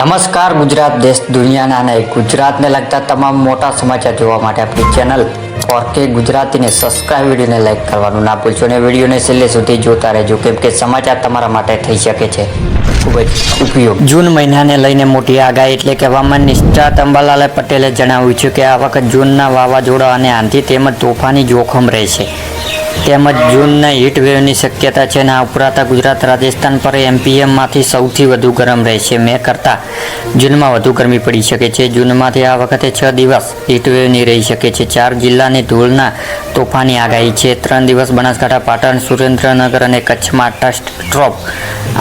નમસ્કાર ગુજરાત દેશ દુનિયાના અને ગુજરાતને લગતા તમામ મોટા સમાચાર જોવા માટે આપણી ચેનલ ફોરકે ગુજરાતીને સબસ્ક્રાઇબ વિડીયોને લાઇક કરવાનું ના ભૂલશો અને વિડીયોને છેલ્લે સુધી જોતા રહેજો કેમ કે સમાચાર તમારા માટે થઈ શકે છે ખૂબ જ ઉપયોગ જૂન મહિનાને લઈને મોટી આગાહી એટલે કે હવામાન નિષ્ણાત અંબાલાલ પટેલે જણાવ્યું છે કે આ વખત જૂનના વાવાઝોડા અને આંધી તેમજ તોફાની જોખમ રહેશે તેમજ જૂનના હીટવેવની શક્યતા છે અને આ ઉપરાંત ગુજરાત રાજસ્થાન પર એમપીએમમાંથી સૌથી વધુ ગરમ રહેશે મે કરતાં જૂનમાં વધુ ગરમી પડી શકે છે જૂનમાંથી આ વખતે 6 દિવસ હીટવેવની રહી શકે છે 4 જિલ્લાની ધૂળના તોફાની આગાહી છે 3 દિવસ બનાસકાંઠા પાટણ સુરેન્દ્રનગર અને કચ્છમાં ટ્રફ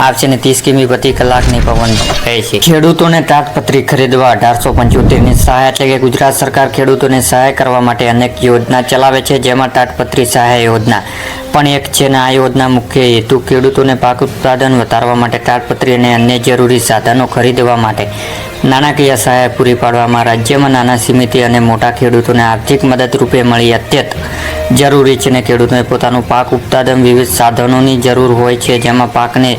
આવશે અને 30 કિમી પ્રતિ કલાકની પવન રહેશે ખેડૂતોને તાડપત્રી ખરીદવા 1875ની સહાય એટલે કે ગુજરાત સરકાર ખેડૂતોને સહાય કરવા માટે અનેક યોજના ચલાવે છે જેમાં તાડપત્રી સહાય યોજના પણ એક છે અને આ યોજના મુખ્ય હેતુ ખેડૂતોને પાક ઉત્પાદન વધારવા માટે તાડપત્રી અને અન્ય જરૂરી સાધનો ખરીદવા માટે નાણાકીય સહાય પૂરી પાડવામાં રાજ્યમાં નાના સીમિત અને મોટા ખેડૂતોને આર્થિક મદદ રૂપે મળી અત્યંત જરૂરી છે અને ખેડૂતોને પોતાનું પાક ઉત્પાદન વિવિધ સાધનોની જરૂર હોય છે જેમાં પાકને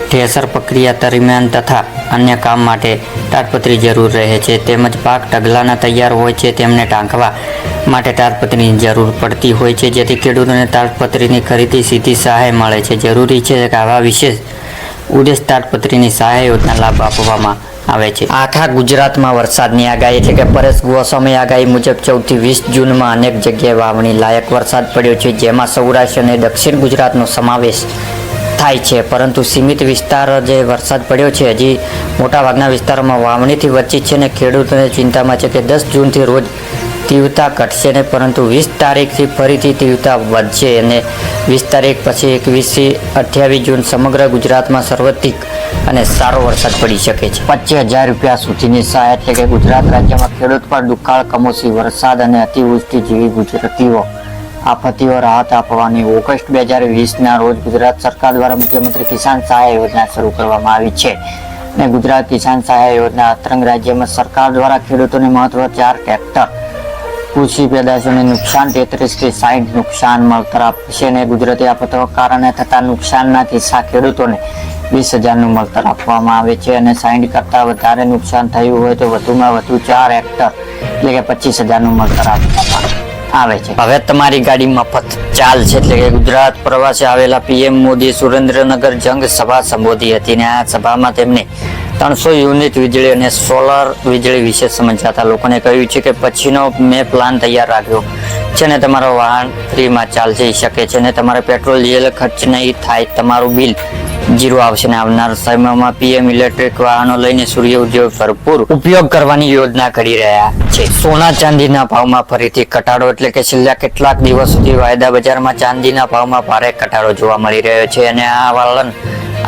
ઠેસર પ્રક્રિયા દરમિયાન તથા અન્ય કામ માટે તાડપત્રી જરૂર રહે છે તેમજ પાક ઢગલાના તૈયાર હોય છે તેમને ઢાંકવા માટે તાડપત્રીની જરૂર પડતી હોય છે જેથી ખેડૂતોને તાડપત્રીની ખરીદી સીધી સહાય મળે છે જરૂરી છે કે આવા વિશેષ ઉદ્દેશ તાડપત્રીની સહાય યોજના લાભ આપવામાં આવે છે આખા ગુજરાતમાં વરસાદની આગાહી એટલે કે પરેશ ગોસ્વામી આગાહી મુજબ 14 થી 20 જૂનમાં અનેક જગ્યાએ વાવણી લાયક વરસાદ પડ્યો છે જેમાં સૌરાષ્ટ્ર અને દક્ષિણ ગુજરાતનો સમાવેશ થાય છે પરંતુ સીમિત વિસ્તાર જે વરસાદ પડ્યો છે હજી મોટાભાગના વિસ્તારોમાં વાવણીથી વંચિત છે અને ખેડૂતોને ચિંતામાં છે કે 10 જૂનથી રોજ તીવ્રતા ઘટશે ને પરંતુ 20 તારીખથી ફરીથી તીવ્રતા વધશે અને 20 તારીખ પછી 21 થી 28 જૂન સમગ્ર ગુજરાતમાં સર્વાધિક અને સારો વરસાદ પડી શકે છે 25,000 રૂપિયા સુધીની સહાય એટલે કે ગુજરાત રાજ્યમાં ખેડૂત પર દુકાળ કમોસમી વરસાદ અને અતિવૃષ્ટિ જેવી ગુજરાતીઓ આફતીઓ રાહત આપવાની ઓગસ્ટ 2020ના રોજ ગુજરાત સરકાર દ્વારા મુખ્યમંત્રી કિસાન સહાય યોજના શરૂ કરવામાં આવી છે અને ગુજરાત કિસાન સહાય યોજના અતરંગ રાજ્યમાં સરકાર દ્વારા ખેડૂતોને મહત્વ 4 ટ્રેક્ટર કૃષિ પેદાશોને નુકસાન 33 થી 60 નુકસાન મળતર આપશે અને કુદરતી આફતોના કારણે થતા નુકસાનના કિસ્સા ખેડૂતોને 20,000નું મળતર આપવામાં આવે છે અને 60 કરતાં વધારે નુકસાન થયું હોય તો વધુમાં વધુ 4 હેક્ટર એટલે કે 25,000નું મળતર આપવામાં આવે છે હવે તમારી ગાડી મફત ચાલશે એટલે કે ગુજરાત પ્રવાસે આવેલા પીએમ મોદી સુરેન્દ્રનગર જંગ સભા સંબોધી હતી અને આ સભામાં તેમને 300 યુનિટ વીજળી અને સોલર વીજળી વિશે સમજાતા લોકોને કહ્યું છે કે પછીનો મેં પ્લાન તૈયાર રાખ્યો છે અને તમારો વાહન ફ્રીમાં ચાલી શકે છે અને તમારે પેટ્રોલ ડીઝલ ખર્ચ નહીં થાય તમારું બિલ 0 આવશે અને આવનાર સમયમાં પીએમ ઇલેક્ટ્રિક વાહનો લઈને સૂર્ય ઉદ્યોગ ભરપૂર ઉપયોગ કરવાની યોજના ઘડી રહ્યા છે સોના ચાંદીના ભાવમાં ફરીથી ઘટાડો એટલે કે છેલ્લા કેટલાક દિવસ સુધી વાયદા બજારમાં ચાંદીના ભાવમાં ભારે ઘટાડો જોવા મળી રહ્યો છે અને આ વલણ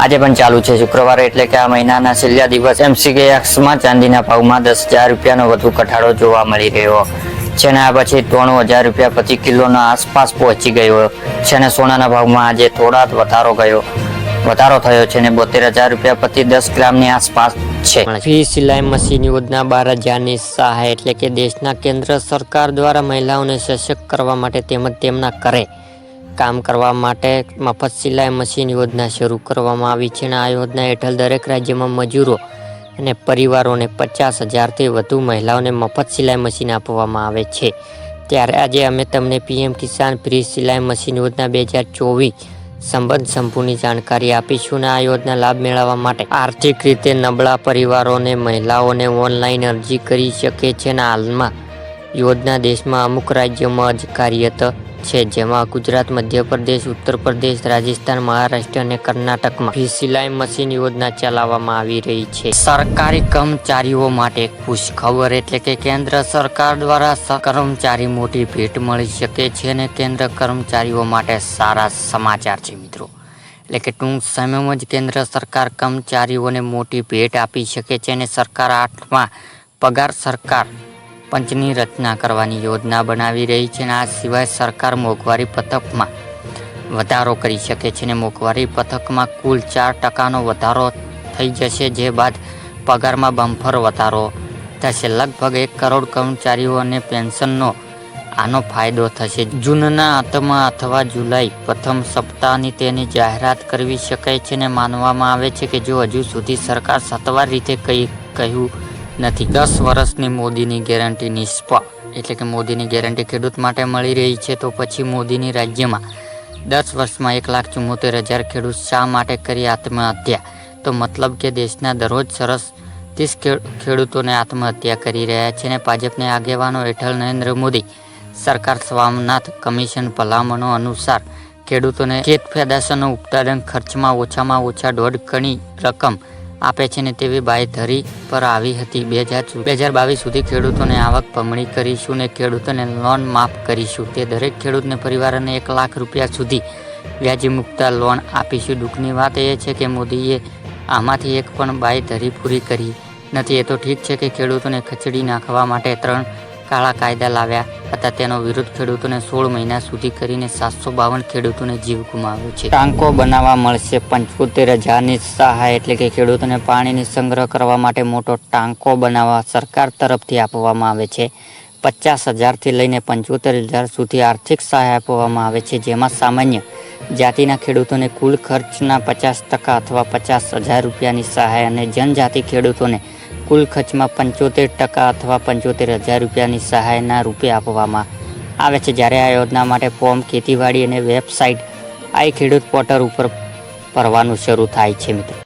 આજે પણ ચાલુ છે શુક્રવારે એટલે કે આ મહિનાના છેલ્લા દિવસ એમસીએક્સમાં ચાંદીના ભાવમાં 10,000 રૂપિયાનો વધુ ઘટાડો જોવા મળી રહ્યો છે અને આ પછી 93,000 રૂપિયા પ્રતિ કિલોના આસપાસ પહોંચી ગયો છે અને સોનાના ભાવમાં આજે થોડા વધારો થયો છે અને 72,000 રૂપિયા પ્રતિ 10 ગ્રામની આસપાસ છે ફ્રી સિલાઈ મશીન યોજના 12,000ની સહાય એટલે કે દેશના કેન્દ્ર સરકાર દ્વારા મહિલાઓને સશક્ત કરવા માટે તેમજ તેમના ઘરે કામ કરવા માટે મફત સિલાઈ મશીન યોજના શરૂ કરવામાં આવી છે અને આ યોજના હેઠળ દરેક રાજ્યમાં મજૂરો અને પરિવારોને 50,000થી વધુ મહિલાઓને મફત સિલાઈ મશીન આપવામાં આવે છે ત્યારે આજે અમે તમને પીએમ કિસાન ફ્રી સિલાઈ મશીન યોજના 2024 સંપૂર્ણ જાણકારી આપીશું અને આ યોજના લાભ મેળવવા માટે આર્થિક રીતે નબળા પરિવારોને મહિલાઓને ઓનલાઈન અરજી કરી શકે છે અને હાલમાં યોજના દેશમાં અમુક રાજ્યોમાં જ કાર્યરત છે જેમાં ગુજરાત મધ્યપ્રદેશ ઉત્તર પ્રદેશ રાજસ્થાન મહારાષ્ટ્ર અને કર્ણાટકમાં ફ્રી સિલાઈ મશીન યોજના ચલાવવામાં આવી રહી છે સરકારી કર્મચારીઓ માટે ખુશ ખબર એટલે કે કેન્દ્ર સરકાર દ્વારા કર્મચારી મોટી ભેટ મળી શકે છે અને કેન્દ્ર કર્મચારીઓ માટે સારા સમાચાર છે મિત્રો એટલે કે ટૂંક સમયમાં જ કેન્દ્ર સરકાર કર્મચારીઓને મોટી ભેટ આપી શકે છે અને સરકાર 8મા પગાર સરકાર પંચની રચના કરવાની યોજના બનાવી રહી છે અને આ સિવાય સરકાર મોંઘવારી ભથ્થામાં વધારો કરી શકે છે અને મોંઘવારી ભથ્થામાં કુલ 4% વધારો થઈ જશે જે બાદ પગારમાં બમ્પર વધારો થશે લગભગ 1 કરોડ કર્મચારીઓને પેન્શનનો આનો ફાયદો થશે જૂનના અંતમાં અથવા જુલાઈ પ્રથમ સપ્તાહની તેની જાહેરાત કરવી શકાય છે અને માનવામાં આવે છે કે જો હજુ સુધી સરકાર સત્તાવાર રીતે કંઈ કહ્યું નથી. 10 વર્ષની મોદીની ગેરંટી નિષ્ફળ, એટલે કે મોદીની ગેરંટી ખેડૂત માટે મળી રહી છે તો પછી મોદીની રાજ્યમાં 10 વર્ષમાં 1,74,000 ખેડૂત શા માટે કરી આત્મહત્યા? તો મતલબ કે દેશના દરરોજ સરસ 30 ખેડૂતોને આત્મહત્યા કરી રહ્યા છે અને ભાજપના આગેવાનો હેઠળ નરેન્દ્ર મોદી સરકાર સ્વામિનાથન કમિશન ભલામણો અનુસાર ખેડૂતોને ખેત પેદાશોનો ઉત્પાદન ખર્ચમાં ઓછામાં ઓછા 1.5 ગણી રકમ આપે છે ને તેવી બાંયધરી પર આવી હતી. 2022 સુધી ખેડૂતોને આવક બમણી કરીશું ને ખેડૂતોને લોન માફ કરીશું. તે દરેક ખેડૂતને પરિવારને 1 લાખ રૂપિયા સુધી વ્યાજી મુક્ત લોન આપીશું. દુઃખની વાત એ છે કે મોદીએ આમાંથી એક પણ બાંયધરી પૂરી કરી નથી. એ તો ઠીક છે કે ખેડૂતોને ખસેડી નાખવા માટે 3 કાળા કાયદા લાવ્યા હતા, તેનો વિરોધ ખેડૂતોને 16 મહિના સુધી કરીને 752 ખેડૂતોને જીવ ગુમાવ્યો છે. ટાંકો બનાવવા મળશે 75,000ની સહાય, એટલે કે ખેડૂતોને પાણીની સંગ્રહ કરવા માટે મોટો ટાંકો બનાવવા સરકાર તરફથી આપવામાં આવે છે. 50,000થી લઈને 75,000 સુધી આર્થિક સહાય આપવામાં આવે છે, જેમાં સામાન્ય જાતિના ખેડૂતોને કુલ ખર્ચના 50% અથવા 50,000 રૂપિયાની સહાય અને જનજાતિ ખેડૂતોને કુલ ખર્ચમાં 75% અથવા 75,000 રૂપિયાની સહાયના રૂપે આપવામાં આવે છે. જ્યારે આ યોજના માટે ફોર્મ ખેતીવાડી અને વેબસાઇટ આઈ ખેડૂત પોર્ટલ ઉપર ભરવાનું શરૂ થાય છે. મિત્રો,